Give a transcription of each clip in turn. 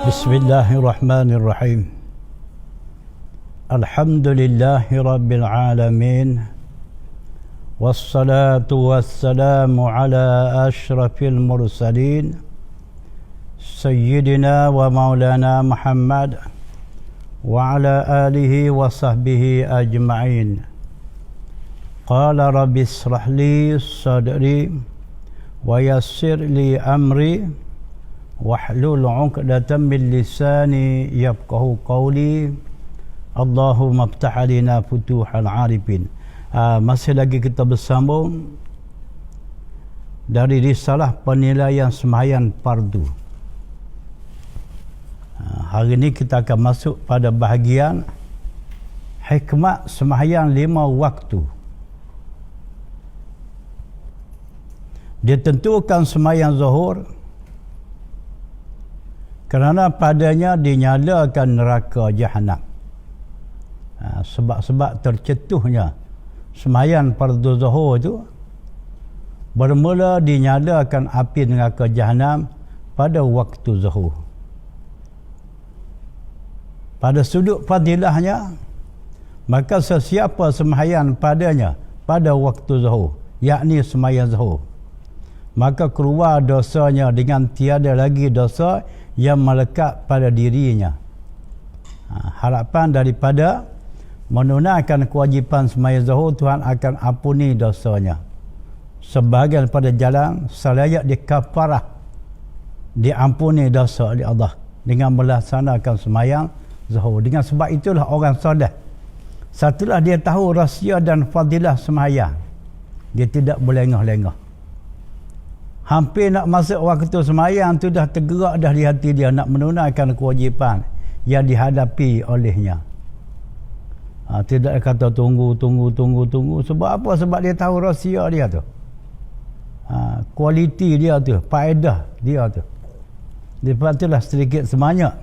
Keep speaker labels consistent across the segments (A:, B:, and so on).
A: Bismillahirrahmanirrahim. Alhamdulillahi rabbil alamin. Wassalatu wassalamu ala ashrafil mursalin Sayyidina wa maulana Muhammad wa ala alihi wa sahbihi ajma'in. Qala rabbi israh li sadri wa yassir li amri wahlul 'uqdatam min lisani yafqahu qawli. Allahumma iftah alaina futuhal 'arifin. Masih lagi kita bersambung dari risalah penilaian sembahyang fardu. Hari ini kita akan masuk pada bahagian hikmah sembahyang 5 waktu. Ditentukan sembahyang zuhur kerana padanya dinyalakan neraka jahanam. Sebab tercetuhnya sembahyang fardu zuhur itu bermula dinyalakan api neraka jahanam pada waktu zuhur. Pada sudut fadilahnya, maka sesiapa sembahyang padanya pada waktu zuhur, yakni sembahyang zuhur, maka keluar dosanya dengan tiada lagi dosa yang melekat pada dirinya. Harapan daripada menunaikan kewajipan sembahyang zuhur, Tuhan akan ampuni dosanya. Sebahagian pada jalan selayak dikafarah, diampuni dosa oleh Allah dengan melaksanakan sembahyang zuhur. Dengan sebab itulah orang soleh, setelah dia tahu rahsia dan fadilah sembahyang, dia tidak berlengah-lengah. Hampir nak masuk waktu sembahyang tu dah tergerak dah di hati dia nak menunaikan kewajipan yang dihadapi olehnya. Tidak kata tunggu. Sebab apa? Sebab dia tahu rahsia dia tu. Kualiti dia tu, faedah dia tu. Lepas itulah sedikit sebanyak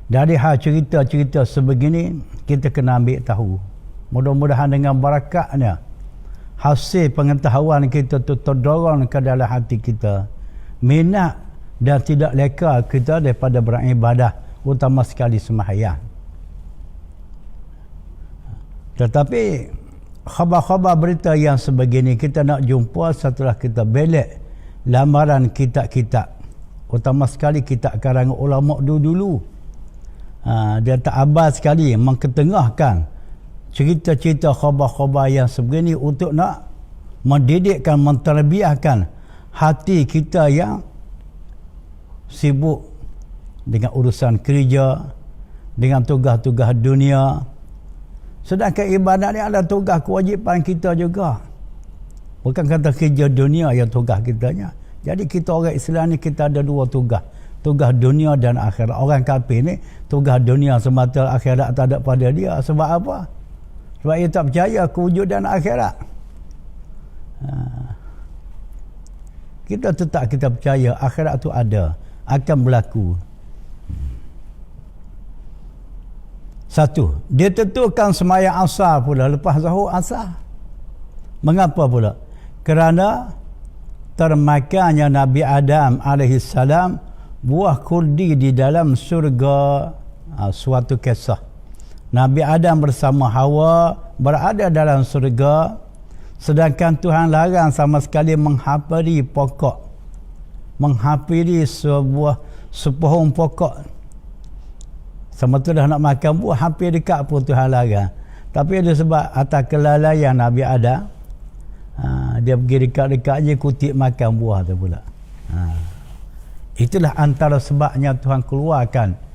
A: dari hal cerita-cerita sebegini kita kena ambil tahu. Mudah-mudahan dengan barakatnya hasil pengetahuan kita tu terdorong ke dalam hati kita, minat dan tidak leka kita daripada beribadah, utama sekali sembahyang. Tetapi khabar-khabar berita yang sebegini kita nak jumpa setelah kita belik lamaran kitab-kitab, utama sekali kitab karangan ulama dulu. Dia tak abal sekali mengketengahkan cerita-cerita khabar-khabar yang sebegini untuk nak mendidikkan, menterbiahkan hati kita yang sibuk dengan urusan kerja, dengan tugas-tugas dunia. Sedangkan ibadat ni adalah tugas kewajipan kita juga. Bukan kata kerja dunia yang tugas kitanya. Jadi kita orang Islam ni kita ada 2 tugas. Tugas dunia dan akhirat. Orang kafir ni tugas dunia semata, akhirat tak ada pada dia. Sebab apa? Sebab dia tak percaya kewujudan akhirat. Kita tetap kita percaya akhirat tu ada, akan berlaku. Satu, dia tentukan sembahyang asar pula lepas zuhur asar. Mengapa pula? Kerana termakannya Nabi Adam AS buah khuldi di dalam surga. Suatu kisah Nabi Adam bersama Hawa berada dalam surga, sedangkan Tuhan larang sama sekali menghampiri pokok, menghampiri sepohon pokok. Sama tu dah nak makan buah, hampir dekat pun Tuhan larang. Tapi ada sebab atas kelalaian Nabi Adam, dia pergi dekat-dekat je kutip makan buah tu pula. Itulah antara sebabnya Tuhan keluarkan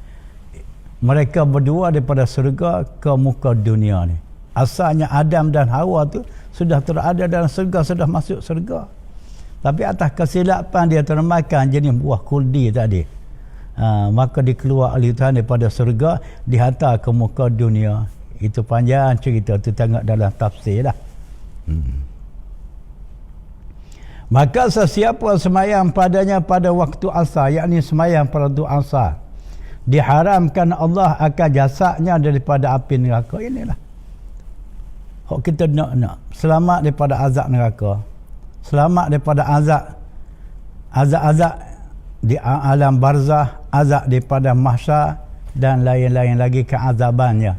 A: mereka berdua daripada surga ke muka dunia ni. Asalnya Adam dan Hawa tu sudah terada dalam surga, sudah masuk surga. Tapi atas kesilapan dia termakan jenis buah khuldi tadi. Maka dikeluar oleh Tuhan daripada surga, dihantar ke muka dunia. Itu panjang cerita tu, tengok dalam tafsir lah. Maka sesiapa sembahyang padanya pada waktu asar, yakni sembahyang fardu asar, diharamkan Allah akan jasadnya daripada api neraka. Inilah hak kita nak selamat daripada azab neraka, selamat daripada azab di alam barzah, azab di padang mahsyar dan lain-lain lagi keazabannya.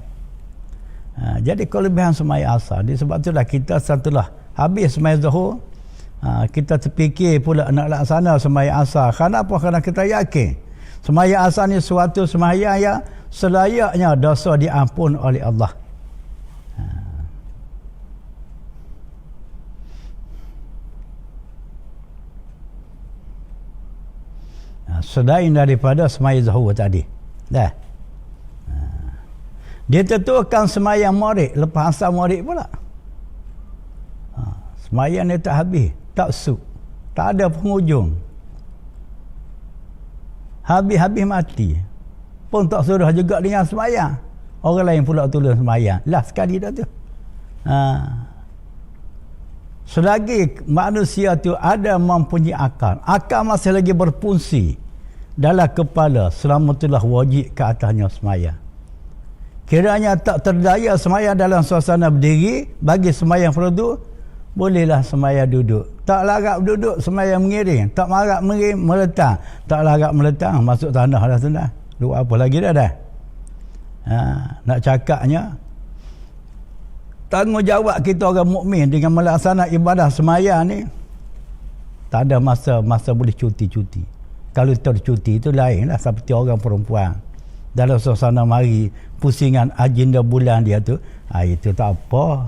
A: Jadi kelebihan sembahyang asar. Sebab itulah kita setelah habis sembahyang zuhur, kita terfikir pula nak laksana sembahyang asar. Kenapa? Kerana kita yakin sembahyang asar ni suatu sembahyang yang selayaknya dosa diampun oleh Allah. Selain daripada sembahyang zuhur tadi. Dah. Dia tentukan sembahyang maghrib lepas asar maghrib pula. Sembahyang ni tak habis, tak suk, tak ada penghujung. Habis-habis mati. Pun tak suruh juga dengan sembahyang. Orang lain pula tolong sembahyang. Last sekali dah tu. Selagi manusia tu ada mempunyai akal, akal masih lagi berfungsi dalam kepala, selama itulah wajib ke atasnya sembahyang. Kiranya tak terdaya sembahyang dalam suasana berdiri, bagi sembahyang fardu, bolehlah sembahyang duduk. Tak larat duduk, sembahyang mengiring. Tak larat mengiring, meletang. Tak larat meletang, masuk tanah dah sudah. Luar apa lagi dah. Nak cakapnya, tanggungjawab kita orang mukmin dengan melaksanakan ibadah sembahyang ni, tak ada masa boleh cuti-cuti. Kalau tercuti itu lain lah, seperti orang perempuan dalam suasana mari pusingan agenda bulan dia tu, itu tak apa,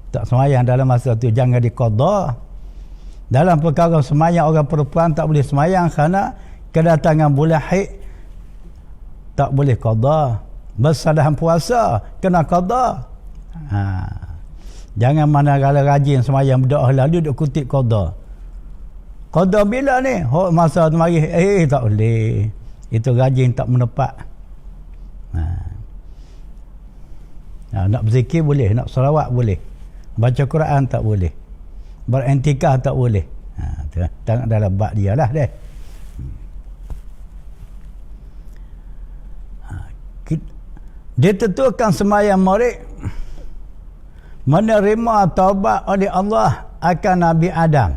A: tak sembahyang dalam masa tu, jangan diqada. Dalam perkara sembahyang orang perempuan tak boleh sembahyang kerana kedatangan bulan haid, tak boleh qada. Bersadahan puasa kena qada. Jangan manakala rajin sembahyang berdoa lalu duk kutip qada. Qada bila ni? Masa tu mari tak boleh. Itu rajin tak menepat. Nak berzikir boleh, nak selawat boleh. Baca Quran tak boleh. Berintikaf tak boleh. Tengok dalam bab dia lah deh. Dia tentukan sembahyang maghrib menerima taubat oleh Allah akan Nabi Adam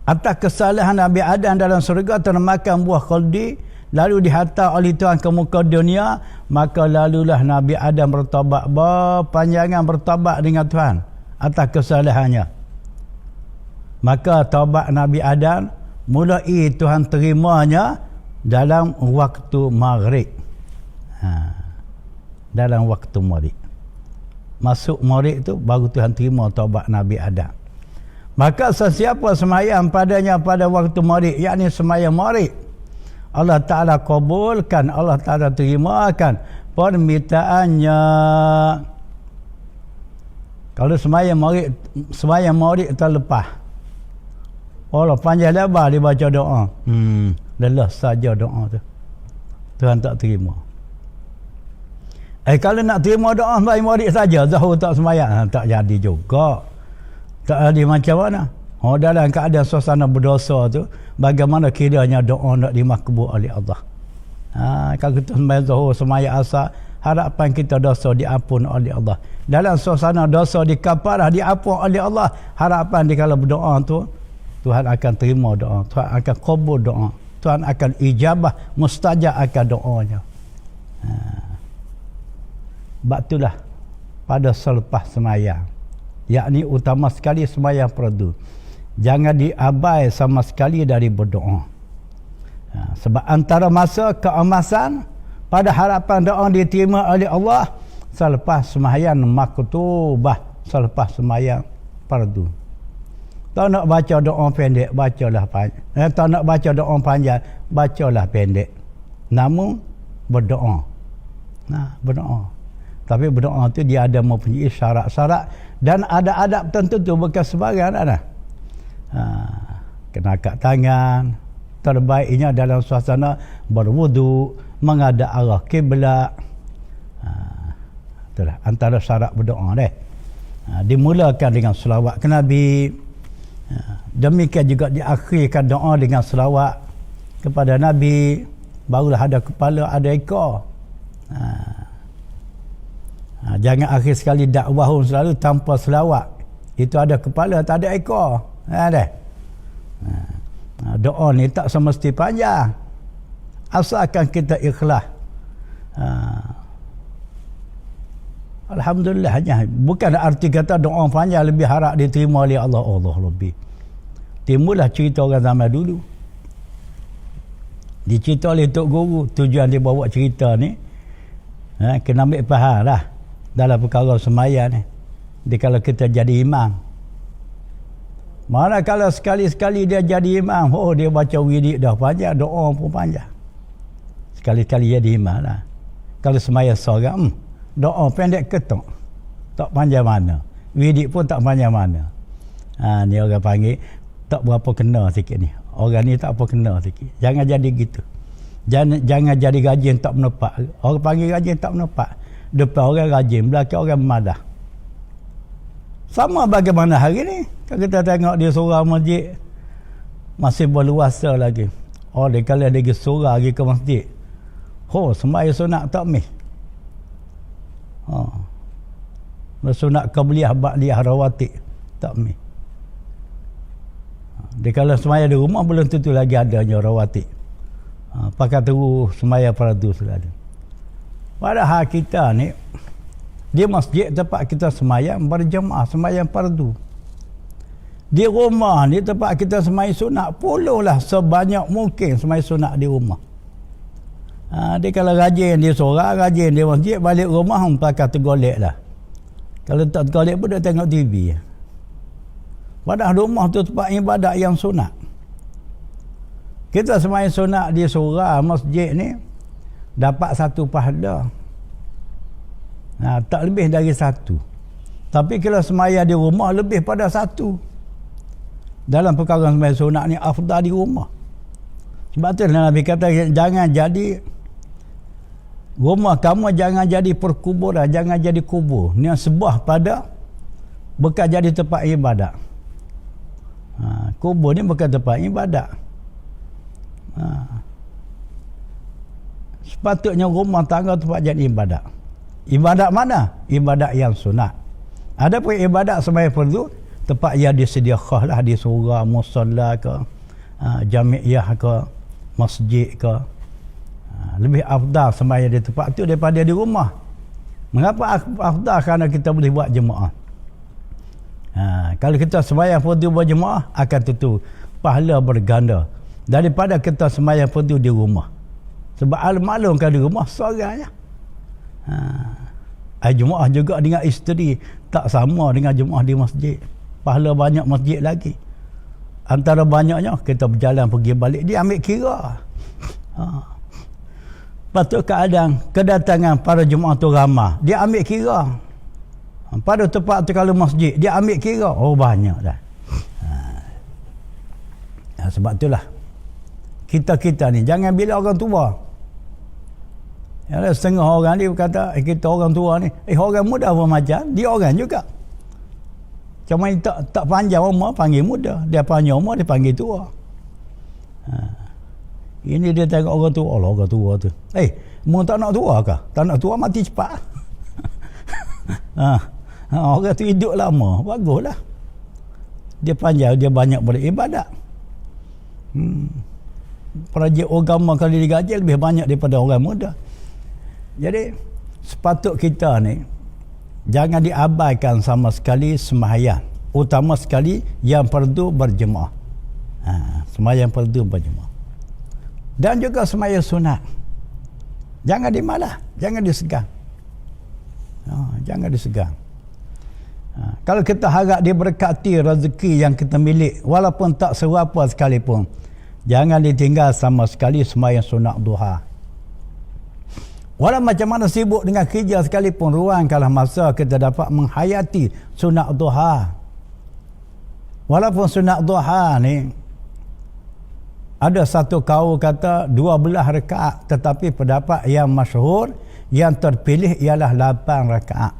A: atas kesalahan Nabi Adam dalam surga, termakan buah khuldi, lalu dihantar oleh Tuhan ke muka dunia. Maka lalulah Nabi Adam bertaubat, berpanjangan bertaubat dengan Tuhan atas kesalahannya. Maka taubat Nabi Adam mulai Tuhan terimanya dalam waktu maghrib. Dalam waktu maghrib, masuk maghrib tu baru Tuhan terima taubat Nabi Adam. Maka sesiapa sembahyang padanya pada waktu maghrib, yakni sembahyang maghrib, Allah Ta'ala kabulkan, Allah Ta'ala terimakan permintaannya. Kalau sembahyang maghrib terlepas, Allah panjang lebar dia baca doa, lelah saja doa tu, Tuhan tak terima. Kalau nak terima doa sembahyang maghrib saja, zuhur tak sembahyang, tak jadi juga. Tak ada macam mana. Dalam keadaan suasana berdosa tu, bagaimana kiranya doa nak dimakbul oleh Allah. Kalau kita sembahyang zuhur, sembahyang asar, harapan kita dosa diampun oleh Allah. Dalam suasana dosa dikafarah, diampun oleh Allah, harapan dia kalau berdoa tu, Tuhan akan terima doa, Tuhan akan kabul doa, Tuhan akan ijabah, mustajab akan doanya. Sebab itulah pada selepas sembahyang, yakni utama sekali sembahyang fardu, jangan diabai sama sekali dari berdoa. Sebab antara masa keemasan pada harapan doa diterima oleh Allah selepas sembahyang maktubah, selepas sembahyang fardu. Tak nak baca doa pendek, bacalah panjang. Tak nak baca doa panjang, bacalah pendek. Namun berdoa. Berdoa. Tapi berdoa tu dia ada mempunyai syarat-syarat dan ada adab tertentu, bukan sebarang ada. Kena angkat tangan, terbaiknya dalam suasana berwudu, menghadap arah kiblat. Itulah antara syarat berdoa deh. Dimulakan dengan selawat ke Nabi. Demikian juga diakhirkan doa dengan selawat kepada Nabi. Barulah ada kepala, ada ekor. Jangan akhir sekali dakwah selalu tanpa selawat. Itu ada kepala, tak ada ekor. Doa ni tak semesti panjang, asalkan kita ikhlas. Alhamdulillah, hanya bukan arti kata doa panjang lebih harap diterima oleh Allah. Allah lebih. Timbullah cerita orang zaman dulu. Dicerita oleh Tok Guru, tujuan dia bawa cerita ni kena ambil faham lah dalam perkara sembahyang ni. Dia kalau kita jadi imam, mana kalau sekali-sekali dia jadi imam, dia baca wirid dah panjang, doa pun panjang. Sekali-sekali jadi imam lah. Kalau sembahyang seorang, doa pendek ketok, tak panjang mana, wirid pun tak panjang mana. Ni orang panggil tak berapa kena sikit ni. Orang ni tak apa kena sikit. Jangan jadi gitu. Jangan jadi rajin tak menepak. Orang panggil rajin tak menepak. Depan orang rajin, belakang orang memadah. Sama bagaimana hari ni. Kalau kita tengok dia surau masjid, masih berluasa lagi. Dia kalau dia pergi surau pergi ke masjid, sembahyang sunat tak mih. Sunat qabliyah ba'diyah rawatib tak mih. Dia kalau sembahyang di rumah belum tentu lagi adanya rawatib. Pakai terus sembahyang fardu selalu. Padahal kita ni di masjid tempat kita sembahyang berjemaah, sembahyang fardu. Di rumah ni tempat kita sembahyang sunat, puluhlah sebanyak mungkin sembahyang sunat di rumah. Dia kalau rajin dia seorang, rajin dia masjid, balik rumah pakai tergolek lah. Kalau tak tergolek pun dia tengok TV. Padahal rumah tu tempat ibadat yang sunat. Kita sembahyang sunat di surau masjid ni dapat satu pahala. Tak lebih dari satu. Tapi kalau sembahyang di rumah lebih pada satu. Dalam perkara sembahyang sunat ni afdal di rumah. Sebab tu Nabi kata jangan jadi rumah kamu, jangan jadi perkuburan, jangan jadi kubur. Ni sebab pada bekas jadi tempat ibadat. Kubur ni bukan tempat ibadat. Sepatutnya rumah tangga tempat jadi ibadat. Ibadat mana? Ibadat yang sunat. Ada pun ibadat sembahyang fardu, tempat yang disedia khas lah, di surau, musalla ke, jami'iyah ke, masjid ke. Lebih afdal sembahyang di tempat tu daripada di rumah. Mengapa afdal? Kerana kita boleh buat jemaah. Kalau kita sembahyang fardu berjemaah, akan tentu pahala berganda daripada kita sembahyang fardu di rumah. Sebab maklum kan di rumah seorang je. Jemaah juga dengan isteri tak sama dengan jemaah di masjid. Pahala banyak masjid lagi. Antara banyaknya kita berjalan pergi balik, dia ambil kira. Patut keadaan kedatangan para jemaah tu ramah, dia ambil kira. Pada tempat tu kalau masjid, dia ambil kira. Banyak dah. Sebab itulah kita ni jangan bila orang tua. Setengah orang ni berkata kita orang tua ni, orang muda pun macam dia orang juga. Cuma tak panjang umur panggil muda, dia panjang umur dia panggil tua. Ini dia tengok orang tua, orang tua tu. Mu tak nak tua ke? Tak nak tua mati cepat. Orang tu hidup lama, baguslah. Dia panjang, dia banyak beribadat. Projek agama kalau digaji lebih banyak daripada orang muda. Jadi sepatut kita ni jangan diabaikan sama sekali sembahyang, utama sekali yang fardu berjemaah. Sembahyang fardu berjemaah. Dan juga sembahyang sunat. Jangan dimalah, jangan disegang. Jangan disegang. Kalau kita harap diberkati rezeki yang kita milik, walaupun tak seberapa sekalipun, jangan ditinggal sama sekali sembahyang sunat duha. Walau macam mana sibuk dengan kerja sekalipun, ruangkanlah masa kita dapat menghayati sunat duha. Walaupun sunat duha ni ada satu kaul kata 12 rakaat, tetapi pendapat yang masyhur yang terpilih ialah 8 rakaat.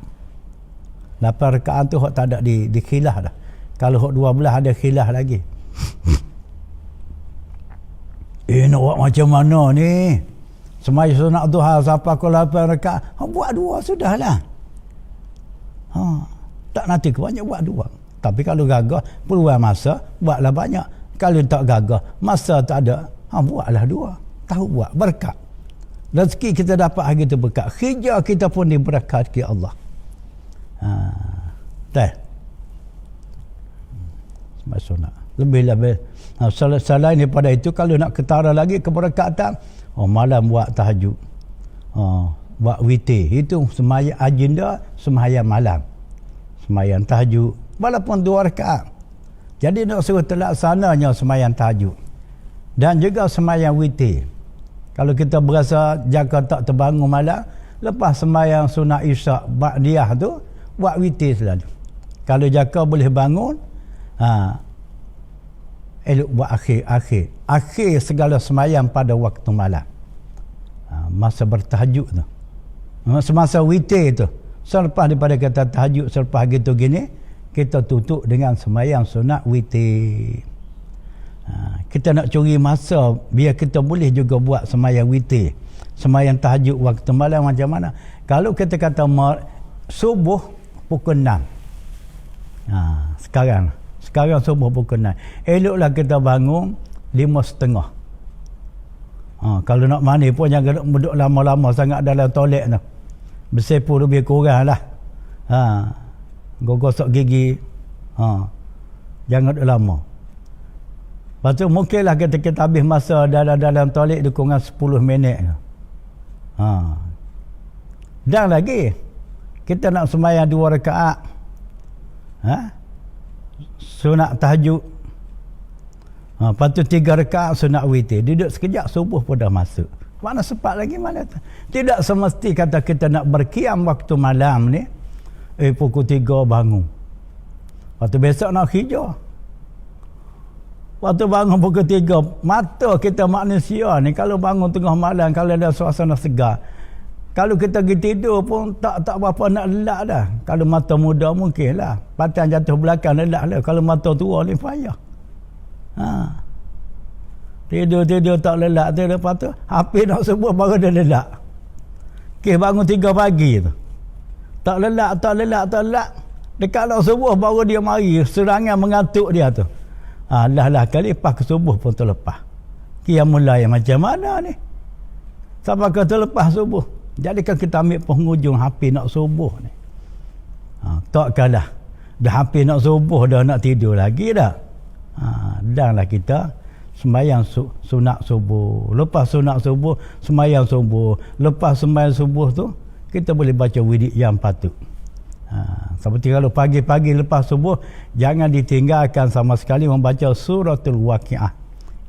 A: 8 rakaat tu tak ada di khilaf dah. Kalau 12 ada khilaf lagi. Nak buat macam mana ni? Sembahyang sunat duha sampai ke 8 rakaat. Buat 2 sudahlah. Tak nanti ke banyak buat 2. Tapi kalau gagah peluang masa buatlah banyak. Kalau tak gagah, masa tak ada, buatlah 2. Tahu buat, berkat. Rezeki kita dapat hari itu berkat. Hijau kita pun diberkati Allah. Maksudnya lebih-lebih. Selain daripada itu, kalau nak ketara lagi keberkatan, malam buat tahajud. Buat witir. Itu sembahyang agenda sembahyang malam. Sembahyang tahajud. Walaupun 2 rakaat. Jadi nak suruh terlaksananya sembahyang tahajud. Dan juga sembahyang witir. Kalau kita berasa jaga tak terbangun malam, lepas sembahyang sunat isyak ba'diyah tu, buat witir selalu. Kalau jaga boleh bangun, elok buat akhir segala sembahyang pada waktu malam. Masa bertahajud tu. Semasa witir tu. Selepas daripada kata tahajud, selepas gitu gini, kita tutup dengan sembahyang sunat witir. Kita nak curi masa biar kita boleh juga buat sembahyang witir, sembahyang tahajud waktu malam macam mana. Kalau kita kata subuh pukul 6, sekarang subuh pukul 6, eloklah kita bangun 5.30. Kalau nak mandi pun jangan duduk lama-lama sangat dalam toilet tu, bersepu lebih kurang lah. Gosok gigi, jangan duduk lama. Lepas tu mungkinlah kita habis masa dalam toilet dia kurang 10 minit. Dan lagi kita nak sembahyang 2 rakaat. Sunat tahajud. Lepas tu 3 rakaat sunat witir. Duduk sekejap subuh pun dah masuk. Mana sempat lagi mana tu. Tidak semesti kata kita nak berkiam waktu malam ni. Pukul 3 bangun. Lepas tu besok nak hijau. Waktu bangun pukul 3, mata kita manusia ni kalau bangun tengah malam, kalau ada suasana segar, kalau kita pergi tidur pun tak berapa nak lelak dah. Kalau mata muda mungkin lah, patang jatuh belakang lelak lah. Kalau mata tua ni payah. Tidur tak lelak tu, lepas tu hampir nak subuh baru dia lelak. Bangun 3 pagi tu tak lelak. Dekat nak subuh baru dia mari serangan mengantuk dia tu. Lah kali lepas ke subuh pun terlepas. Mulai macam mana ni? Sampai ke terlepas subuh. Jadi kan kita ambil penghujung hampir nak subuh ni. Tak kalah. Dah hampir nak subuh, dah nak tidur lagi dah. Danlah kita sembahyang sunat subuh. Lepas sunat subuh, sembahyang subuh. Lepas sembahyang subuh tu, kita boleh baca wirid yang patut. Seperti kalau pagi-pagi lepas subuh, jangan ditinggalkan sama sekali membaca suratul Waqiah.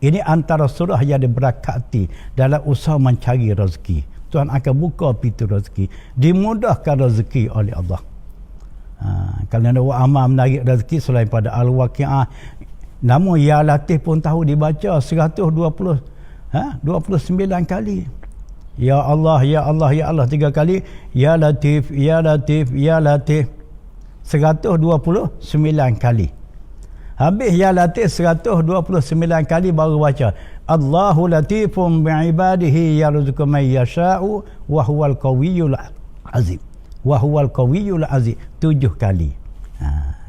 A: Ini antara surah yang diberkati dalam usaha mencari rezeki. Tuhan akan buka pintu rezeki, dimudahkan rezeki oleh Allah. Kalau ada amal menarik rezeki selain pada Al-Waqiah, namun Ya Latif pun tahu dibaca 129 kali. Ya Allah, Ya Allah, Ya Allah 3 kali. Ya Latif, Ya Latif, Ya Latif 129 kali. Habis Ya Latif 129 kali baru baca Allahu latifum bi'ibadihi yarzuqu man yasha'u wa huwal qawiyyul azim. Wa huwal qawiyyul azim 7 kali.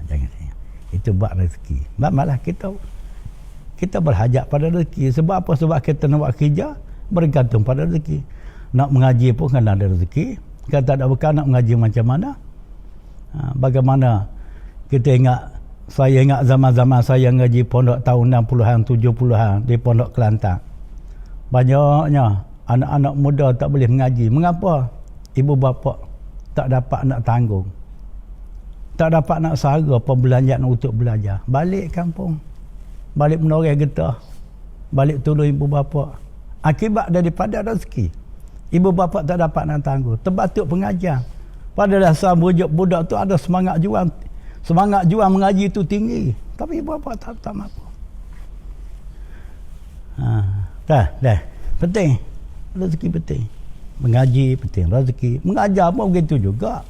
A: Jangan tanya. Itu bab rezeki. Malah kita berhajat pada rezeki. Sebab apa? Sebab kita nak buat kerja bergantung pada rezeki. Nak mengaji pun kena ada rezeki. Kalau tak ada bekal nak mengaji macam mana? Bagaimana kita saya ingat zaman-zaman saya ngaji pondok tahun 60-an, 70-an di Pondok Kelantan. Banyaknya anak-anak muda tak boleh mengaji. Mengapa? Ibu bapa tak dapat nak tanggung. Tak dapat nak sara perbelanjaan untuk belajar. Balik kampung. Balik menoreh getah. Balik tolong ibu bapa. Akibat daripada rezeki. Ibu bapa tak dapat nak tanggung. Terbatuk pengajar. Pada dasar budak tu ada semangat juang. Semangat juang mengaji itu tinggi. Tapi ibu bapa tak mampu. Dah. Penting. Rezeki penting. Mengaji penting. Rezeki. Mengajar pun begitu juga.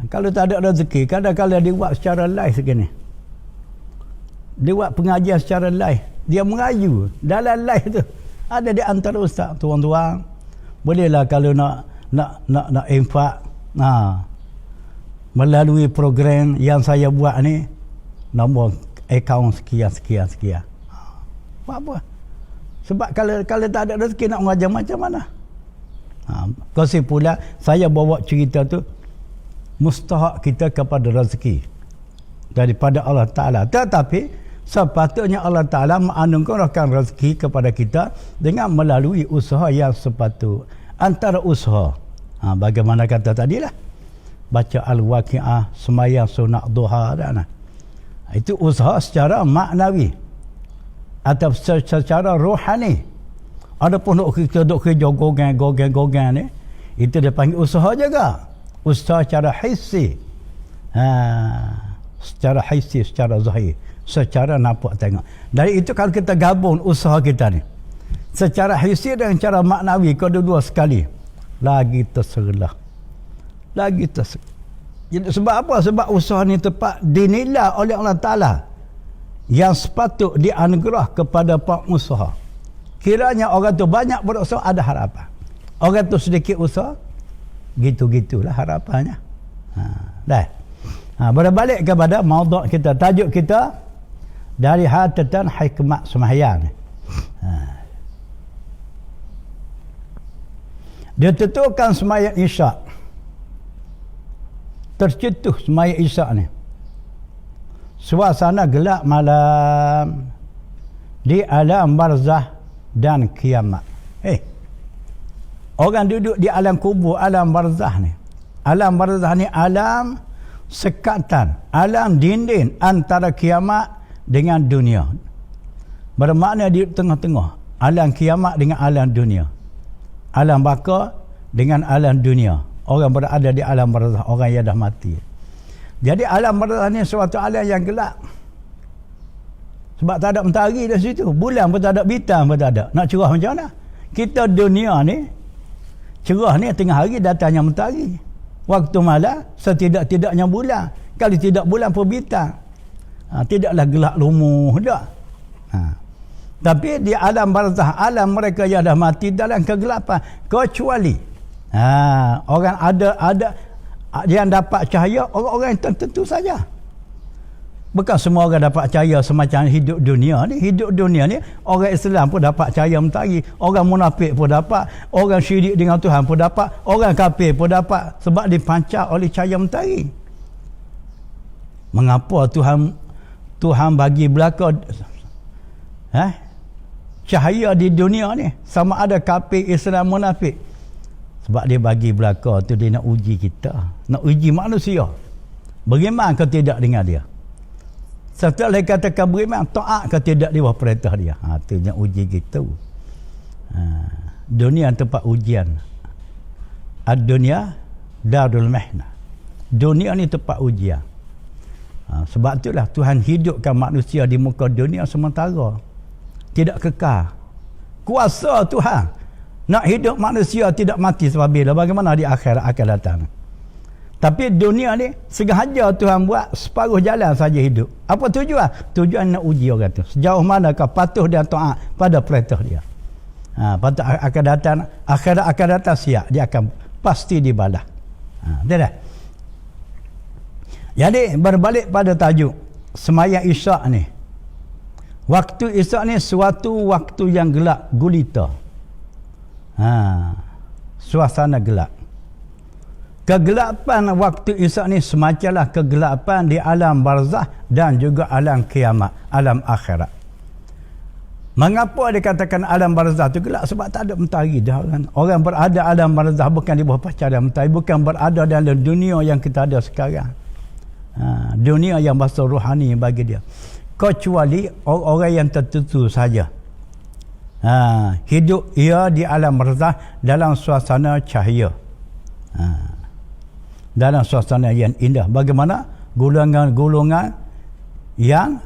A: Kalau tak ada rezeki, kadang-kadang dia buat secara live segini. Dia buat pengajian secara live. Dia mengayu. Dalam live tu. Ada di antara ustaz, tuan-tuan. Bolehlah kalau nak infak. Melalui program yang saya buat ni, nombor akaun sekian. Buat apa? Sebab kalau tak ada rezeki nak mengajar macam mana? Kesimpulan saya bawa cerita tu, mustahak kita kepada rezeki daripada Allah Ta'ala. Tetapi sepatutnya Allah Ta'ala menganugerahkan rezeki kepada kita dengan melalui usaha yang sepatut. Antara usaha, bagaimana kata tadilah, baca Al-Waqi'ah, semayang sunat duha dan itu usaha secara maknawi atau secara rohani. Adapun kita duk kerja gogang ni, itu dia panggil usaha juga. Usaha secara hissi. Secara hissi, secara zahir, secara nampak tengok. Dari itu kalau kita gabung usaha kita ni secara hissi dan secara maknawi, kedua-dua sekali, lagi terserlah. Jadi sebab apa? Sebab usaha ni tepat dinilai oleh Allah Ta'ala yang sepatut dianugerah kepada pengusaha. Kiranya orang tu banyak berusaha, ada harapan. Orang tu sedikit usaha, gitu-gitulah harapannya. Berbalik kepada maudhu' kita, tajuk kita dari hatatan hikmat sembahyang. Dia tentukan sembahyang Isyak, tercetuh sembahyang Isyak ni, suasana gelap malam di alam barzah dan kiamat. Orang duduk di alam kubur, alam barzah ni. Alam barzah ni alam sekatan, alam dinding antara kiamat dengan dunia. Bermakna di tengah-tengah alam kiamat dengan alam dunia, alam baka dengan alam dunia. Orang berada di alam barzah, orang yang dah mati. Jadi alam barzah ni suatu alam yang gelap, sebab tak ada mentari di situ, bulan pun tak ada, bintang pun tak ada. Nak cerah macam mana? Kita dunia ni cerah ni tengah hari datangnya mentari, waktu malam setidak-tidaknya bulan, kalau tidak bulan pun bintang. Tidaklah gelap lumuh dah. Tapi di alam barzah, alam mereka yang dah mati dalam kegelapan, kecuali orang ada yang dapat cahaya, orang-orang yang tertentu saja. Bukan semua orang dapat cahaya semacam hidup dunia ni. Hidup dunia ni orang Islam pun dapat cahaya mentari, orang munafik pun dapat, orang syirik dengan Tuhan pun dapat, orang kafir pun dapat, sebab dipancar oleh cahaya mentari. Mengapa Tuhan bagi belaka cahaya di dunia ni, sama ada kafir, Islam, munafik? Sebab dia bagi belaka tu, dia nak uji kita, nak uji manusia beriman ke tidak dengan dia. Setelah dia katakan beriman, taat ke tidak di bawah perintah dia. Tu yang uji kita. Dunia tempat ujian. Ad-dunya darul mihnah. Dunia ni tempat ujian. Sebab itulah Tuhan hidupkan manusia di muka dunia sementara, tidak kekal. Kuasa Tuhan nak hidup manusia tidak mati sebabila bagaimana di akhirat akan datang. Tapi dunia ni sengaja Tuhan buat separuh jalan saja hidup. Apa tujuan? Tujuan nak uji orang tu, sejauh manakah patuh dan taat pada perintah dia. Pada akan datang, akhirat akan datang siap, dia akan pasti dibalas. Dah. Jadi berbalik pada tajuk sembahyang Isyak ni. Waktu Isyak ni suatu waktu yang gelap gulita. Suasana gelap. Kegelapan waktu Isyak ni semacamlah kegelapan di alam barzah dan juga alam kiamat, alam akhirat. Mengapa dikatakan alam barzah tu gelap? Sebab tak ada mentari dah. Orang berada alam barzah bukan di bawah pacaran mentari, bukan berada dalam dunia yang kita ada sekarang. Dunia yang bahasa rohani bagi dia, kecuali orang yang tertentu saja. Hidup ia di alam barzah dalam suasana cahaya, dalam suasana yang indah. Bagaimana golongan-golongan yang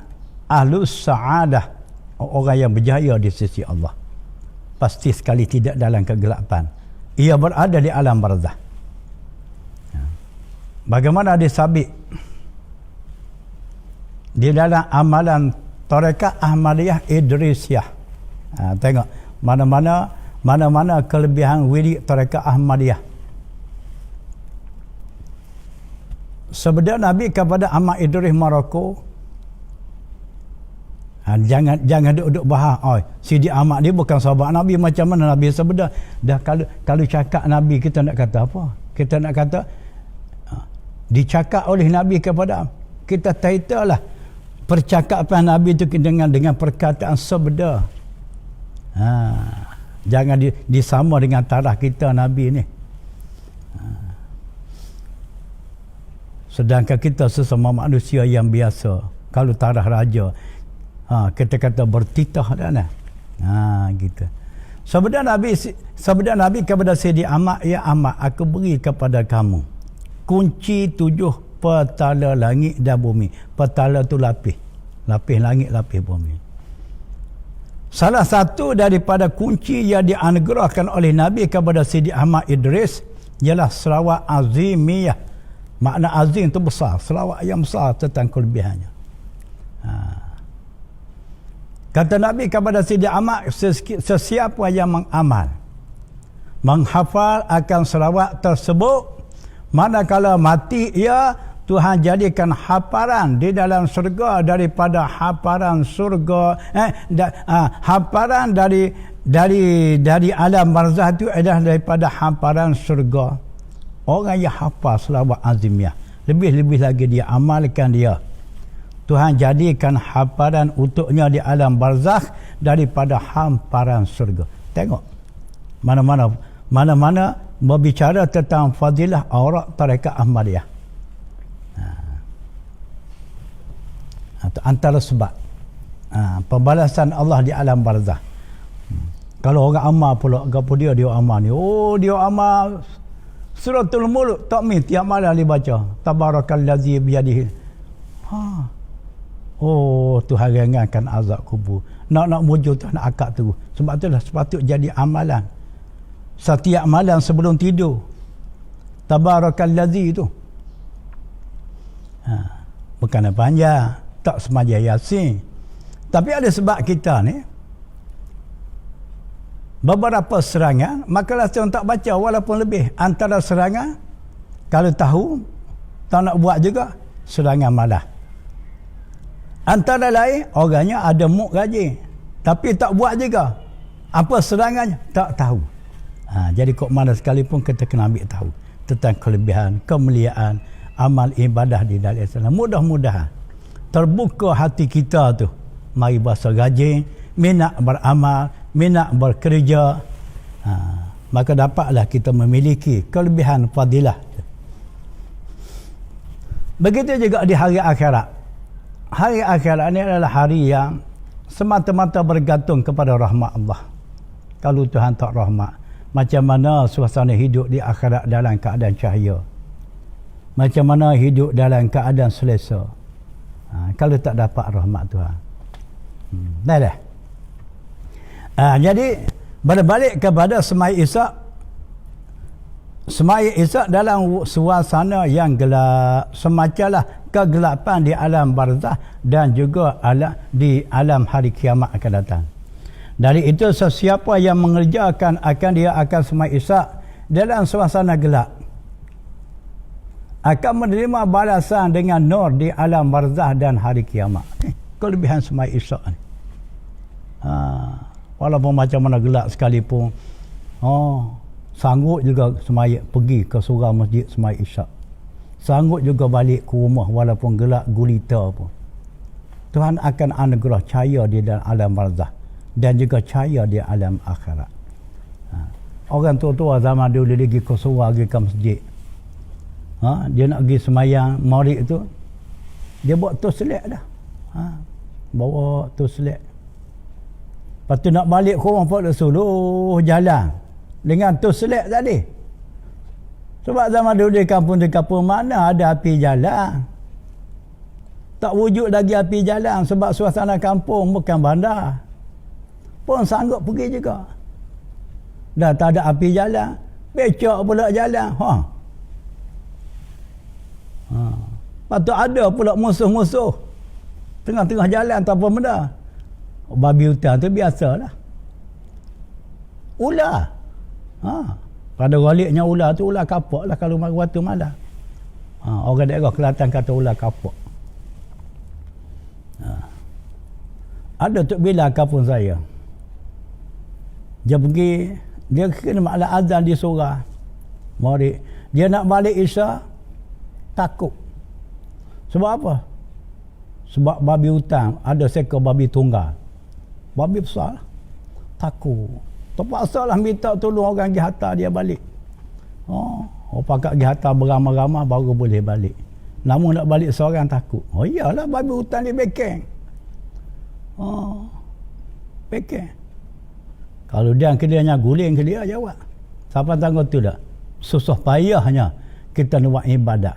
A: ahlus sa'adah, orang yang berjaya di sisi Allah, pasti sekali tidak dalam kegelapan, ia berada di alam barzah. Bagaimana disabit di dalam amalan tarekat Ahmadiyah Idrisiyah. Tengok mana-mana kelebihan wirid tarekat Ahmadiyah. Sebenarnya Nabi kepada Ahmad Idris Maroko, Jangan duduk bahas, Sidi Ahmad ni bukan sahabat Nabi, macam mana Nabi sabda. Dah kalau cakap Nabi, kita nak kata apa? Kita nak kata dicakap oleh Nabi kepada kita, title lah percakapan Nabi itu dengan perkataan sabda. Jangan disama dengan tarah kita Nabi ni. Sedangkan kita sesama manusia yang biasa, kalau tarah raja, kita kata bertitah dah. Gitu. Sabda Nabi kepada Sidi Ahmad, ya Ahmad, aku beri kepada kamu kunci 7 petala langit dan bumi. Petala tu lapis langit, lapis bumi. Salah satu daripada kunci yang dianugerahkan oleh Nabi kepada Sidi Ahmad Idris ialah selawat azimiyah. Makna azim itu besar, selawat yang besar tentang kelebihannya. Kata Nabi kepada Sidi Ahmad, sesiapa yang menghafal akan selawat tersebut, manakala mati ia, Tuhan jadikan hamparan di dalam surga daripada hamparan surga, hamparan dari alam barzah itu adalah daripada hamparan surga. Orang yang hafal selawat azimiyah, lebih-lebih lagi dia amalkan dia, Tuhan jadikan hamparan untuknya di alam barzakh daripada hamparan surga. Tengok mana-mana berbicara tentang fadilah aurat tarekat Ahmadiyah. Antara sebab pembalasan Allah di alam barzakh. Kalau orang amal pula, apa dia amal ni? Dia amal Suratul Mulk takmin tiap malam dibaca. Tabarakallazi biyadihi. Tuhan ringankan azab kubur. Nak mujur tu, nak akad tu. Sebab itulah sepatut jadi amalan setiap malam sebelum tidur. Tabarakallazi tu. Bukan panjang, tak semaja Yasin. Tapi ada sebab kita ni beberapa serangan, maka orang tak baca walaupun lebih. Antara serangan, kalau tahu tak nak buat juga, serangan malah. Antara lain, orangnya ada muk gaji tapi tak buat juga. Apa serangannya? Tak tahu. Jadi kok mana sekalipun kita kena ambil tahu tentang kelebihan, kemuliaan amal ibadah di dalam Islam. Mudah-mudahan terbuka hati kita tu, mari bahasa gaji, minat beramal, minat bekerja, maka dapatlah kita memiliki kelebihan fadilah. Begitu juga di hari akhirat. Hari akhirat ini adalah hari yang semata-mata bergantung kepada rahmat Allah. Kalau Tuhan tak rahmat, macam mana suasana hidup di akhirat dalam keadaan cahaya? Macam mana hidup dalam keadaan selesa? Kalau tak dapat rahmat Tuhan. Dah. Jadi berbalik kepada Semai Isyak dalam suasana yang gelap, semacamlah kegelapan di alam barzah dan juga di alam hari kiamat akan datang. Dari itu sesiapa yang mengerjakan dia akan Semai Isyak dalam suasana gelap akan menerima balasan dengan nur di alam barzah dan hari kiamat. Kelebihan Semai Isyak ni. Walaupun macam mana gelap sekalipun, sanggup juga semayat pergi ke surau masjid Semai Isyak. Sanggup juga balik ke rumah walaupun gelap gulita pun. Tuhan akan anugerah cahaya di dalam alam barzah dan juga cahaya di alam akhirat. Orang tua-tua zaman dulu dia pergi ke surau, pergi ke masjid. Dia nak pergi semayang maghrib tu, dia bawa toslet dah. Bawa toslet. Lepas tu nak balik ke rumah pun suruh jalan dengan toslet tadi. Sebab zaman dulu di kampung mana ada api jalan. Tak wujud lagi api jalan sebab suasana kampung bukan bandar. Pun sanggup pergi juga. Dah tak ada api jalan, becak pula jalan. Lepas tu ada pula musuh-musuh tengah-tengah jalan tak apa benda. Babi hutan tu biasalah. Ular. Pada galiknya ular tu ular kapak lah kalau waktu malam. Orang daerah Kelantan kata ular kapak. Ada Tok Bilal kapun saya. Dia pergi, dia kena maklah azan di surah. Mari dia nak balik Isya, takut. Sebab apa? Sebab babi hutang, ada seekor babi tunggal. Babi besar. Takut. Terpaksalah minta tolong orang pergi hantar dia balik. Pakak pergi hantar beramai-ramai baru boleh balik. Namun nak balik seorang takut. Iyalah babi hutang di bekeng. Bekeng. Kalau dia kelianya guling ke dia jawab. Siapa tangguh tu tak? Susah payahnya kita nak buat ibadat.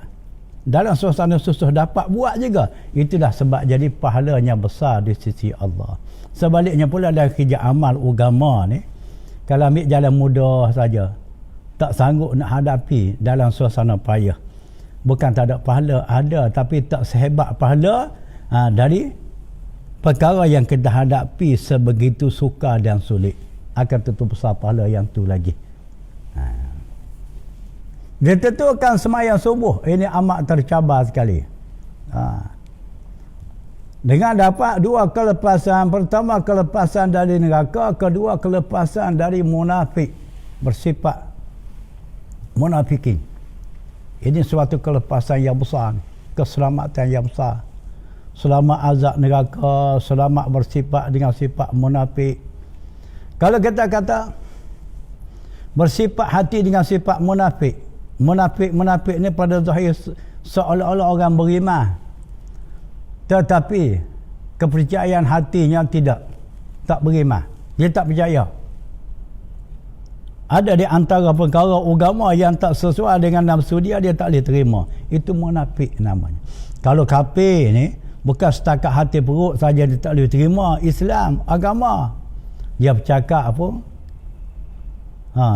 A: Dalam suasana susah dapat buat juga. Itulah sebab jadi pahalanya besar di sisi Allah. Sebaliknya pula dari kerja amal agama ni, kalau ambil jalan mudah saja, tak sanggup nak hadapi dalam suasana payah. Bukan tak ada pahala, ada, tapi tak sehebat pahala dari perkara yang kita hadapi sebegitu sukar dan sulit. Akan tentu besar pahala yang tu lagi. Dia tentukan sembahyang subuh. Ini amat tercabar sekali. Dengan dapat dua kelepasan. Pertama, kelepasan dari neraka. Kedua, kelepasan dari munafik. Bersifat munafikin. Ini suatu kelepasan yang besar. Keselamatan yang besar. Selamat azab neraka. Selamat bersifat dengan sifat munafik. Kalau kita kata bersifat hati dengan sifat munafik. Munafik ni pada zahir seolah-olah orang beriman. Tetapi kepercayaan hatinya tak beriman. Dia tak percaya. Ada di antara perkara agama yang tak sesuai dengan nafsu dia tak boleh terima. Itu munafik namanya. Kalau kafir ni bukan setakat hati perut saja dia tak boleh terima Islam, agama. Dia bercakap apa?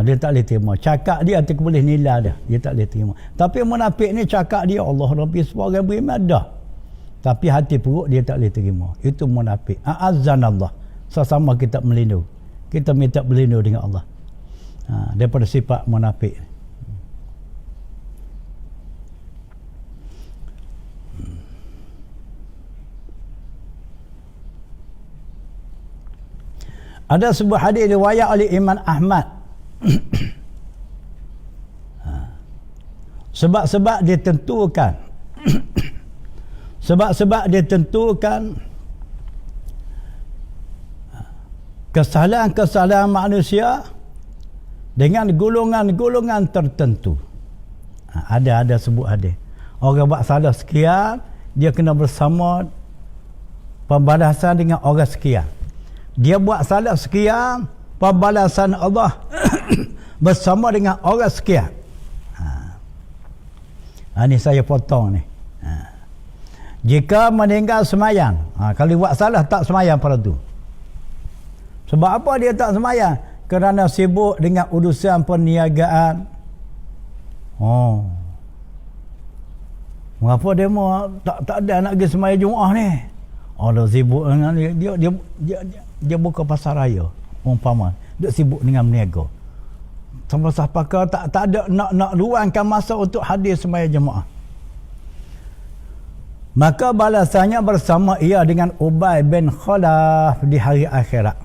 A: Dia tak boleh terima. Cakap dia tak boleh nilai dia tak boleh terima. Tapi munafik ni cakap dia Allah Rabbi sebagai beriman dah. Tapi hati perut dia tak boleh terima. Itu munafik. A'azzanallah. Sama-sama kita melindung. Kita minta berlindung dengan Allah. Daripada sifat munafik. Ada sebuah hadis riwayat oleh Imam Ahmad. Sebab-sebab ditentukan. Sebab-sebab ditentukan kesalahan-kesalahan manusia dengan golongan-golongan tertentu. Ada sebut hadis. Orang buat salah sekian, dia kena bersama pembalasan dengan orang sekian. Dia buat salah sekian, pembalasan Allah bersama dengan orang sekian. Ini saya potong ni. Jika meninggal semayang, kalau buat salah tak semayang pada tu. Sebab apa dia tak semayang? Kerana sibuk dengan urusan perniagaan. Mengapa dia tak ada nak pergi semayang Jumaat ni? Dia sibuk dengan dia buka pasar raya umpama dia sibuk dengan berniaga sampai tak ada nak luangkan masa untuk hadir sembahyang jemaah, maka balasannya bersama ia dengan Ubay bin Khalaf di hari akhirat.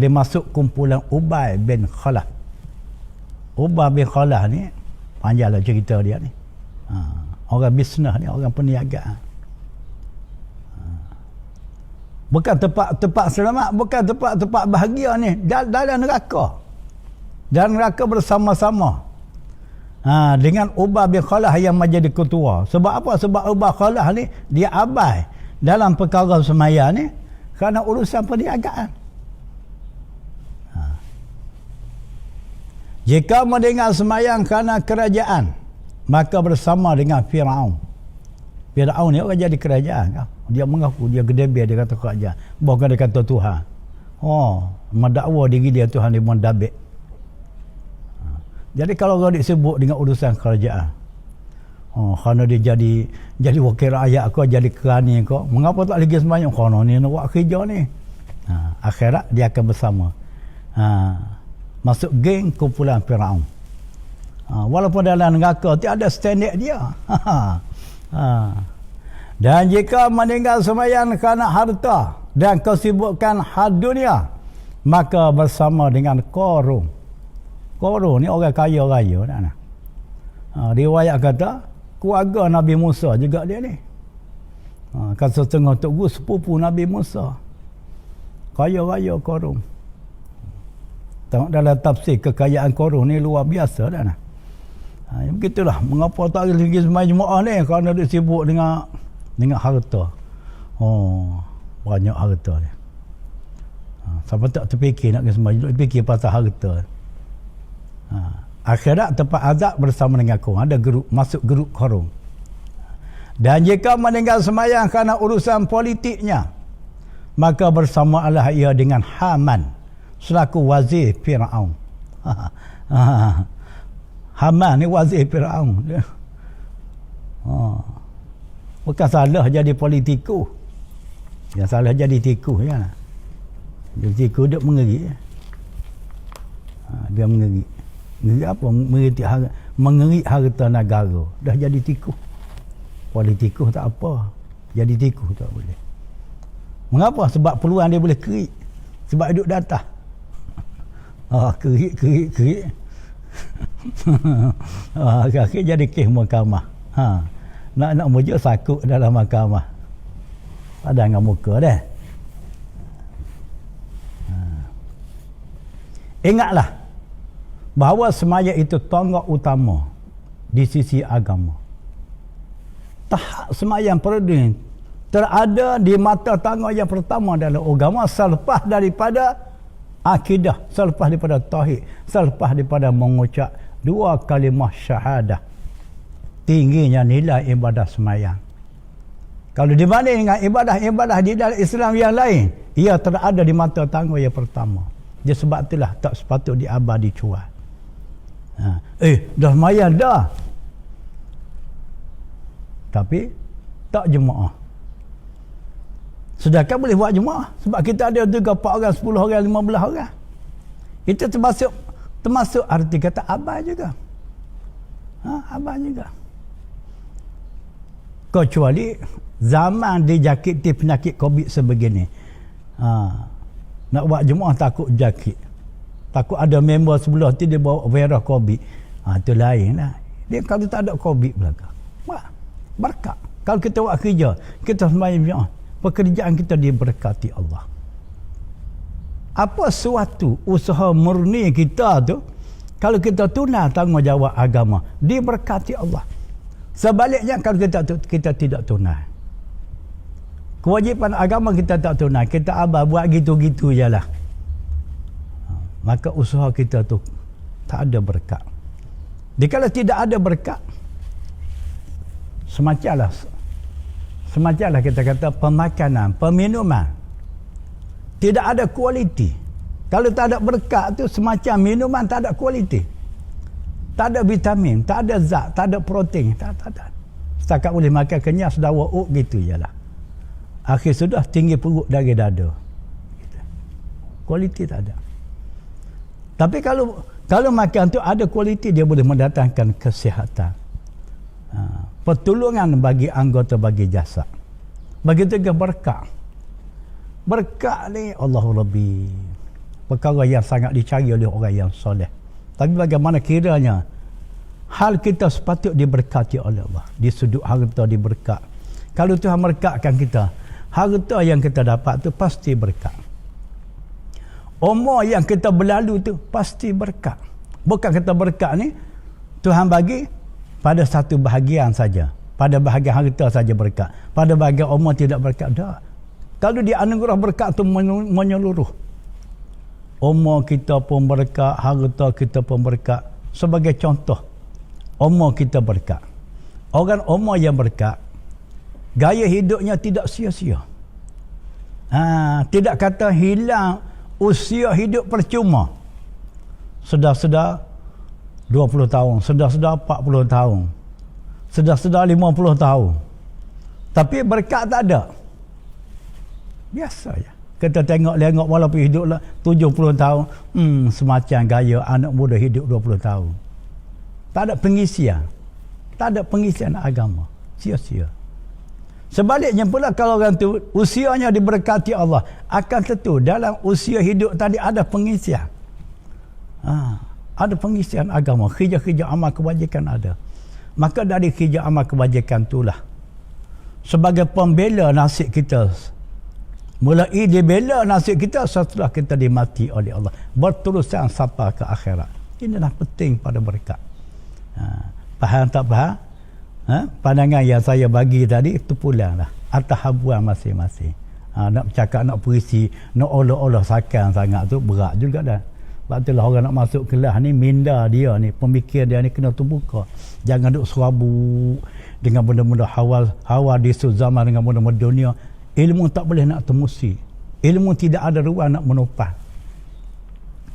A: Dia masuk kumpulan Ubay bin Khalaf. Ubay bin Khalaf ni panjanglah cerita dia ni. Orang bisnes ni, orang perniagaan. Bukan tempat selamat, bukan tempat bahagia ni, dalam neraka. Dalam neraka bersama-sama. Dengan Ubay bin Khalaf yang menjadi ketua. Sebab apa? Sebab Ubay Khalaf ni dia abai dalam perkara semaya ni kerana urusan perniagaan. Jika mendengar semayang kerana kerajaan, maka bersama dengan Firaun. Firaun ni orang jadi kerajaan kan? Dia mengaku dia gedebel, dia kata kerajaan. Bukan dia kata Tuhan. Mendakwa diri dia Tuhan dia mendabik. Jadi kalau orang disebut dengan urusan kerajaan, kerana dia jadi wakil rakyat kau, jadi kerani kau, mengapa tak lagi sembahyang? Kerana ni nak buat kerja ni. Akhirat dia akan bersama. Masuk geng kumpulan Firaun. Walaupun dalam neraka tiada standard dia. Dan jika meninggal sembahyang kerana harta, dan kau sibukkan hal dunia, maka bersama dengan Qarun. Qarun ni orang kaya raya dah. Riwayat kata keluarga Nabi Musa juga dia ni. Kan setengah Tok Guru sepupu Nabi Musa. Kaya raya Qarun. Tengok dalam tafsir kekayaan Qarun ni luar biasa dah. Begitulah mengapa tak lagi sembahyang Jumaat ni, kerana dia sibuk dengan harta. Banyak harta ni. Siapa tak terfikir nak sembahyang, fikir pasal harta. Akhirat tempat azab bersama dengan Qarun. Ada grup, masuk grup Qarun. Dan jika meninggal sembahyang kerana urusan politiknya, maka bersamalah ia dengan Haman selaku wazir Firaun. Haman ni wazir Firaun. Bukan salah jadi politikus. Yang salah jadi tikus ya. Jadi tikus dia mengeri. Dia mengeri. Mengeri apa? Mengeri harta negara. Dah jadi tikus. Politikus tak apa. Jadi tikus tak boleh. Mengapa? Sebab peluang dia boleh kerik. Sebab duduk datang. Kerik. Akhir jadi kes mahkamah. Nak mujuk sakut dalam mahkamah. Ada dengan muka dah. Ingatlah bahawa sembahyang itu tonggak utama di sisi agama. Tahap sembahyang perlu terada di mata tangga yang pertama dalam agama selepas daripada akidah, selepas daripada tauhid, selepas daripada mengucap dua kalimah syahadah. Tingginya nilai ibadah sembahyang. Kalau dibanding dengan ibadah-ibadah di dalam Islam yang lain, ia terada di mata tangga yang pertama. Dia sebab itulah tak sepatut diabadi cuai. Dah sembahyang dah. Tapi tak jemaah. Sedangkan boleh buat jemaah. Sebab kita ada 3, 4 orang, 10 orang, 15 orang. Itu termasuk arti kata abad juga. Abad juga. Kecuali zaman dijangkiti penyakit COVID sebegini. Nak buat jemaah takut jangkit. Takut ada member sebelah tu dia bawa virus COVID. Itu lain lah. Dia kalau tak ada COVID belakang. Berkat. Kalau kita buat kerja, kita sembahyang jemaah, pekerjaan kita diberkati Allah. Apa suatu usaha murni kita tu, kalau kita tunai tanggungjawab agama, diberkati Allah. Sebaliknya kalau kita tidak tunai, kewajipan agama kita tak tunai, kita abah buat gitu-gitu je lah, maka usaha kita tu tak ada berkat. Jadi kalau tidak ada berkat, semacamlah kita kata pemakanan, peminuman tidak ada kualiti. Kalau tak ada berkat tu, semacam minuman tak ada kualiti, tak ada vitamin, tak ada zat, tak ada protein, tak ada. Setakat boleh makan kenyang sedawa gitu je lah. Akhir sudah tinggi perut dari dada. Kualiti tak ada. Tapi kalau makan tu ada kualiti, dia boleh mendatangkan kesihatan, pertolongan bagi anggota, bagi jasad. Begitu juga berkat. Berkat ni Allahu Rabbi, perkara yang sangat dicari oleh orang yang soleh. Tapi bagaimana kiranya hal kita sepatut diberkati oleh Allah. Di sudut harta diberkat. Kalau Tuhan berkatkan kita, harta yang kita dapat tu pasti berkat. Umur yang kita berlalu tu pasti berkat. Bukan kita berkat ni Tuhan bagi pada satu bahagian saja, pada bahagian harta saja berkat, pada bahagian umur tidak berkat. Dah. Kalau dia anugerah berkat tu menyeluruh, umur kita pun berkat, harta kita pun berkat. Sebagai contoh, umur kita berkat. Orang umur yang berkat, gaya hidupnya tidak sia-sia. Tidak kata hilang usia hidup percuma. Sedar-sedar 20 tahun, sedar-sedar 40 tahun, sedar-sedar 50 tahun. Tapi berkat tak ada. Biasa je. Kita tengok-tengok walaupun hiduplah 70 tahun, semacam gaya anak muda hidup 20 tahun. Tak ada pengisian. Tak ada pengisian agama. Sia-sia. Sebaliknya pula kalau orang tu usianya diberkati Allah, akan tentu dalam usia hidup tadi ada pengisian. Ada pengisian agama, kerja-kerja amal kebajikan ada. Maka dari kerja amal kebajikan itulah sebagai pembela nasib kita. Mulai dibela nasib kita setelah kita dimati oleh Allah. Berterusan sampai ke akhirat. Inilah penting pada mereka. Faham tak faham? Pandangan yang saya bagi tadi itu pulanglah atas habuan masing-masing. Nak bercakap, nak puisi, nak olah-olah sakan sangat tu berat juga dah. Sebab itulah orang nak masuk kelas ni, minda dia ni, pemikir dia ni kena terbuka. Jangan duk serabut dengan benda-benda hawa di zaman dengan benda-benda dunia. Ilmu tak boleh nak temusi. Ilmu tidak ada ruang nak menopang.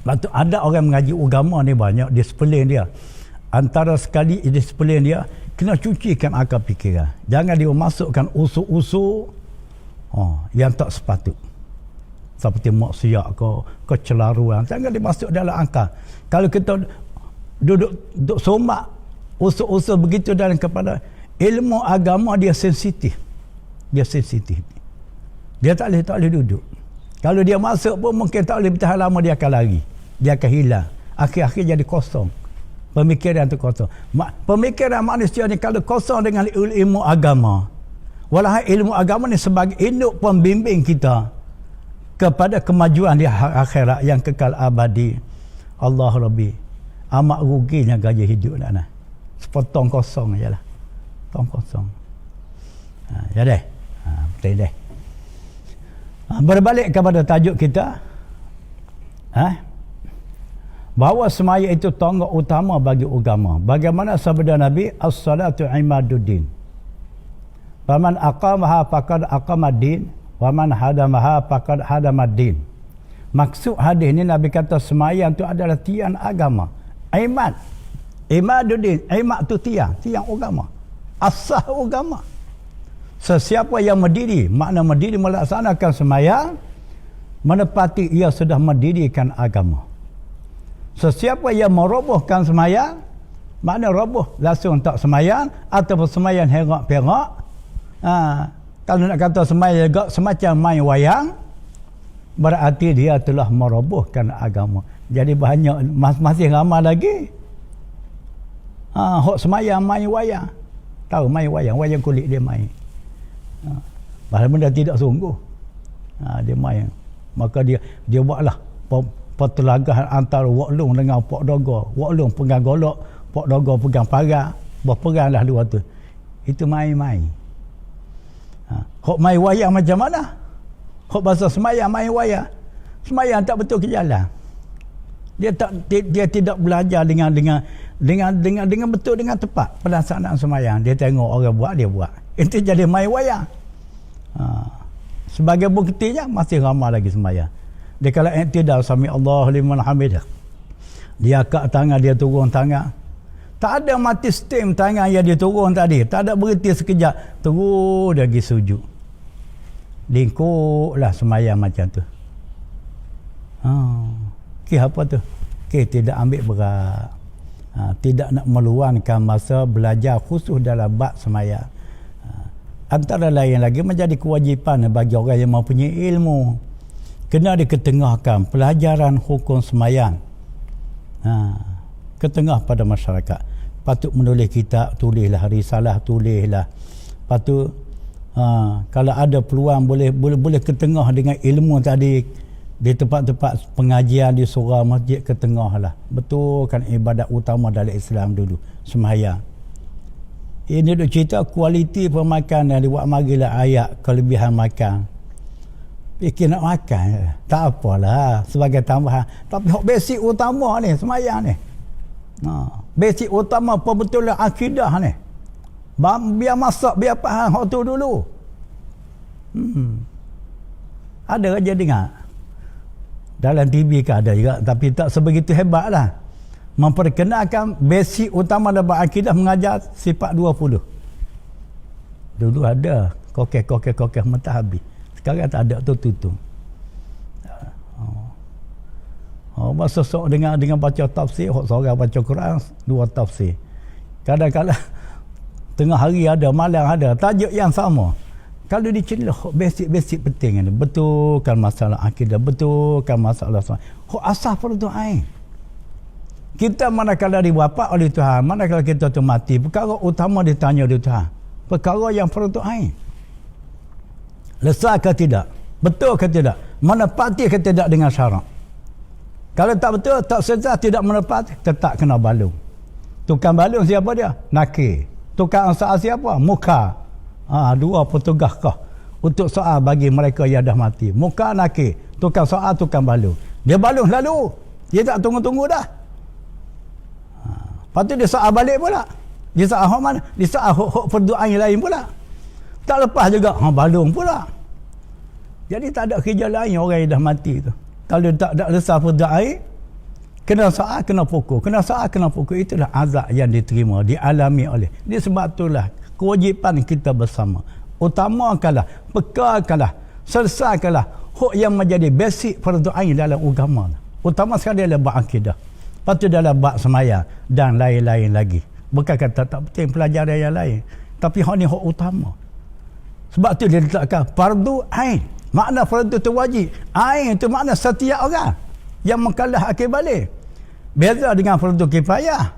A: Sebab tu ada orang mengaji agama ni banyak disiplin dia. Antara sekali disiplin dia, kena cucikan akal fikiran. Jangan dia masukkan usul-usul yang tak sepatut. Seperti maksiat ke kecelaruan. Jangan dimasuk dalam akal. Kalau kita duduk somak usul-usul begitu dalam kepada ilmu agama, dia sensitif. Dia sensitif. Dia tak boleh duduk. Kalau dia masuk pun mungkin tak boleh bertahan lama, dia akan lari. Dia akan hilang. Akhir-akhir jadi kosong. Pemikiran tu kosong. Pemikiran manusia ni kalau kosong dengan ilmu agama, walahai ilmu agama ni sebagai induk pembimbing kita kepada kemajuan di akhirat yang kekal abadi. Allah Rabbi, amat ruginya gaya hidup nak. Sepotong kosong je lah. Potong kosong. Ya deh. Betul deh. Berbalik kepada tajuk kita. Bahawa semaya itu tonggak utama bagi agama. Bagaimana sabda Nabi, as-salatu imaduddin. Faman aqamaha faqad aqamaddin, wa man hadamaha faqad hadamaddin. Maksud hadis ini Nabi kata sembahyang itu adalah tiang agama. Imad. Imaduddin. Imad itu tiang agama. Asas agama. Sesiapa yang mendiri, makna mendiri melaksanakan sembahyang, menepati ia sudah mendirikan agama. Sesiapa yang merobohkan sembahyang, makna roboh langsung tak sembahyang ataupun sembahyang herak-perak. Kalau nak kata sembahyang juga semacam main wayang, berarti dia telah merobohkan agama. Jadi banyak masih ramai lagi hok sembahyang main wayang. Tahu main wayang kulit dia main. Bahawa benda tidak sungguh. Dia main. Maka dia buatlah pertelagahan antara waklung dengan pok dogo. Waklung pegang golok, pok dogo pegang parang, berperanglah dua tu. Itu main-main. Hok main wayang macam mana? Hok bahasa semayang main wayang. Semayang tak betul ke jalan. Dia tidak belajar dengan betul, dengan tepat pelaksanaan semayang. Dia tengok orang buat, dia buat. Itu jadi main wayang. Sebagai buktinya masih ramai lagi semayang. Dia kalau i'tidal sami Allahu liman hamidah, dia angkat tangan, dia turun tangan. Tak ada mati stem tangan yang dia turun tadi. Tak ada berhenti sekejap. Terus dia pergi sujud. Lingkuplah semayang macam tu. Apa tu? Tidak ambil berat. Tidak nak meluangkan masa belajar khusus dalam bab semayang. Antara lain lagi menjadi kewajipan bagi orang yang mempunyai ilmu, kena diketengahkan pelajaran hukum semayang ketengah pada masyarakat. Patut menulis kitab, tulislah risalah, tulislah. Patut kalau ada peluang boleh ketengah dengan ilmu tadi di tempat-tempat pengajian, di surau masjid, ketengah lah. Betul kan ibadat utama dalam Islam dulu, sembahyang. Ini duk cerita kualiti pemakanan, dia buat marilah ayat kelebihan makan. Fikir nak makan, tak apalah sebagai tambahan. Tapi basic utama ni sembahyang ni. Basic utama pembetulan akidah ni. Biar masak, biar faham hak tu dulu. Ada aja dengar. Dalam TV ke ada juga, tapi tak sebegitu hebat lah. Memperkenalkan basic utama dalam akidah, mengajar sifat 20. Dulu ada kokeh mentah habis. Sekarang tak ada, tutup. Masa sok dengan baca tafsir, seorang baca Quran, dua tafsir. Kadang-kadang tengah hari ada, malam ada, tajuk yang sama. kalau dicelah basic penting ni, betulkan masalah akidah, betulkan masalah hak asas fardu ain. Kita manakala diwafat oleh Tuhan, manakala kita tu mati, perkara utama ditanya oleh Tuhan, perkara yang fardu ain. Lesar ke tidak? Betul ke tidak? Menepati ke tidak dengan syarat? Kalau tak betul, tak sesat, tidak menepati, tetap kena balung. Tukang balung siapa dia? Nakir. Tukang soal siapa? Muka. Dua petugas kah untuk soal bagi mereka yang dah mati. Muka nakir. Tukang soal, tukang balung. Dia balung lalu. Dia tak tunggu-tunggu dah. Lepas tu dia soal balik pula. Dia soal hak mana? Dia soal hak perdoaan yang lain pula. Tak lepas juga. Balung pula. Jadi tak ada kerja lain orang yang dah mati tu. Kalau tak ada lesar perdoaan, kena soal, kena pukul. Kena soal, kena pukul. Itulah azab yang diterima, dialami oleh. Dia sebab itulah kewajipan kita bersama. Utamakanlah, bekalkanlah, selesaikanlah hak yang menjadi basic fardu ain dalam agama. Utama sekali adalah bab akidah. Lepas tu dalam bab sembahyang dan lain-lain lagi. Bukan kata tak penting pelajaran yang lain. Tapi hak ni hak utama. Sebab tu dia letakkan fardu ain. Makna fardu itu wajib. Ain itu makna setiap orang yang mengkalah akhir balik. Beza dengan fardu kifayah.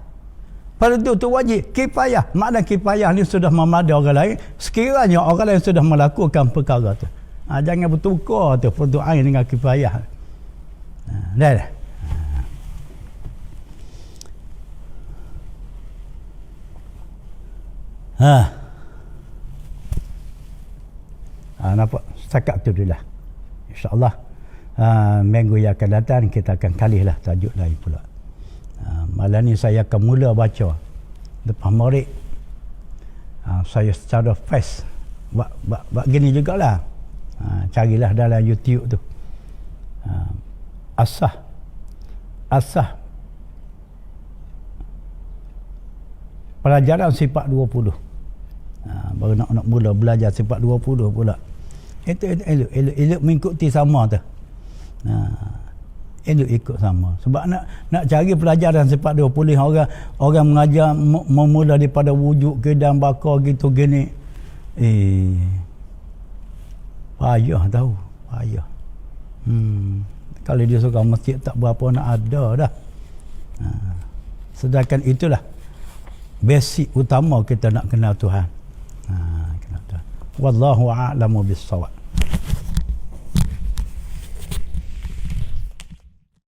A: Fardu itu wajib. Kifayah. Makna kifayah ni sudah memadai orang lain. Sekiranya orang lain sudah melakukan perkara tu. Jangan bertukar tu fardu ain dengan kifayah. Dah. Nampak? Setakat tu dulu lah. InsyaAllah minggu yang akan datang kita akan kalihlah tajuk lain pula. Malam ni saya akan mula baca depan murid. Saya secara fast buat gini jugalah. Carilah dalam YouTube tu. Asah pelajaran sifat 20. Baru nak mula belajar sifat 20 pula. Itu elok mengikuti sama tu. Elok ikut sama. Sebab nak cari pelajaran sifat 20 orang mengajar memula daripada wujud ke dan bakar gitu gini. Payah tahu, payah. Kalau dia suka masjid tak berapa nak ada dah. Sedangkan itulah basic utama kita nak kenal Tuhan. Wallahu a'lamu bis-shawab.